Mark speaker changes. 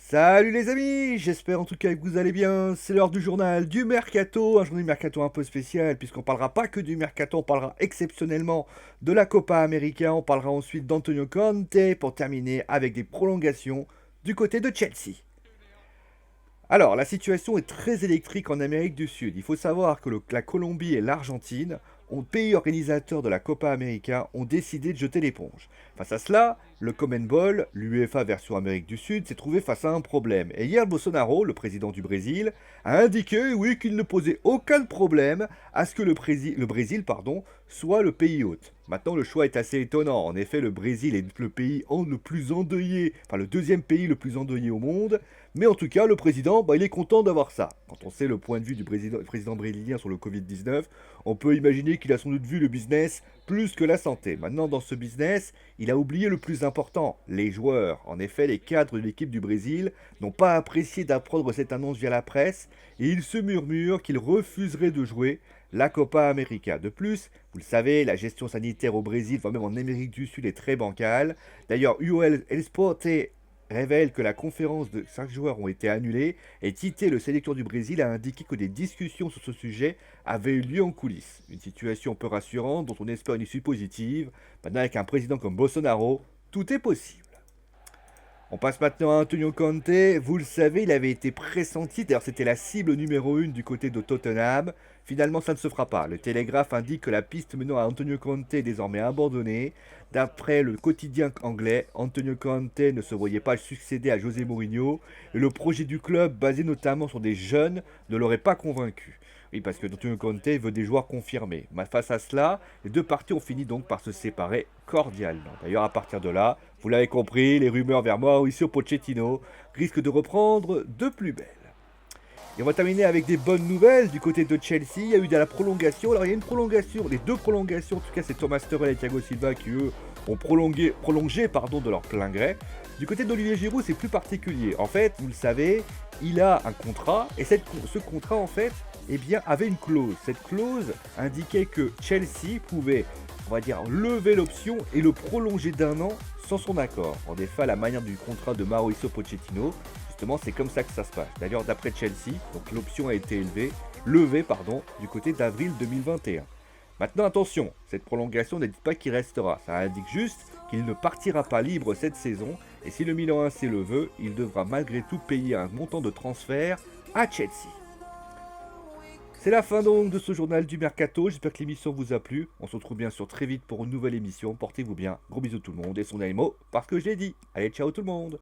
Speaker 1: Salut les amis, j'espère en tout cas que vous allez bien. C'est l'heure du journal du Mercato, un journal du Mercato un peu spécial puisqu'on parlera pas que du Mercato, on parlera exceptionnellement de la Copa América, on parlera ensuite d'Antonio Conte pour terminer avec des prolongations du côté de Chelsea. Alors, la situation est très électrique en Amérique du Sud. Il faut savoir que la Colombie et l'Argentine, pays organisateurs de la Copa América, ont décidé de jeter l'éponge. Face à cela, le CONMEBOL, l'UEFA version Amérique du Sud, s'est trouvé face à un problème. Et hier, Bolsonaro, le président du Brésil, a indiqué, oui, qu'il ne posait aucun problème à ce que le Brésil, soit le pays hôte. Maintenant, le choix est assez étonnant. En effet, le Brésil est le pays le plus endeuillé, enfin le deuxième pays le plus endeuillé au monde. Mais en tout cas, le président, il est content d'avoir ça. Quand on sait le point de vue du président brésilien sur le Covid-19, on peut imaginer qu'il a sans doute vu le business plus que la santé. Maintenant, dans ce business, il a oublié le plus important, les joueurs. En effet, les cadres de l'équipe du Brésil n'ont pas apprécié d'apprendre cette annonce via la presse et il se murmure qu'ils refuseraient de jouer la Copa América. De plus, vous le savez, la gestion sanitaire au Brésil, voire même en Amérique du Sud, est très bancale. D'ailleurs, UOL Esporte révèle que la conférence de 5 joueurs ont été annulées et Tite, le sélecteur du Brésil, a indiqué que des discussions sur ce sujet avaient eu lieu en coulisses. Une situation peu rassurante dont on espère une issue positive. Maintenant, avec un président comme Bolsonaro, tout est possible. On passe maintenant à Antonio Conte. Vous le savez, il avait été pressenti. D'ailleurs, c'était la cible numéro 1 du côté de Tottenham. Finalement, ça ne se fera pas. Le Télégraphe indique que la piste menant à Antonio Conte est désormais abandonnée. D'après le quotidien anglais, Antonio Conte ne se voyait pas succéder à José Mourinho. Et le projet du club, basé notamment sur des jeunes, ne l'aurait pas convaincu. Oui, parce que Antonio Conte veut des joueurs confirmés. Mais face à cela, les deux parties ont fini donc par se séparer cordialement. D'ailleurs, à partir de là, vous l'avez compris, les rumeurs vers Mauricio Pochettino risquent de reprendre de plus belle. Et on va terminer avec des bonnes nouvelles du côté de Chelsea. Il y a eu de la prolongation. Alors il y a une prolongation, les deux prolongations, en tout cas c'est Thomas Tuchel et Thiago Silva qui eux ont prolongé de leur plein gré. Du côté d'Olivier Giroud, c'est plus particulier. En fait, vous le savez, il a un contrat et ce contrat en fait, avait une clause. Cette clause indiquait que Chelsea pouvait, on va dire, lever l'option et le prolonger d'un an sans son accord. En effet, à la manière du contrat de Mauricio Pochettino, justement, c'est comme ça que ça se passe. D'ailleurs, d'après Chelsea, donc l'option a été levée du côté d'avril 2021. Maintenant, attention, cette prolongation n'indique pas qu'il restera. Ça indique juste qu'il ne partira pas libre cette saison. Et si le Milan AC le veut, il devra malgré tout payer un montant de transfert à Chelsea. C'est la fin donc de ce journal du Mercato. J'espère que l'émission vous a plu. On se retrouve bien sûr très vite pour une nouvelle émission. Portez-vous bien. Gros bisous tout le monde. Et son mot parce que je l'ai dit. Allez, ciao tout le monde.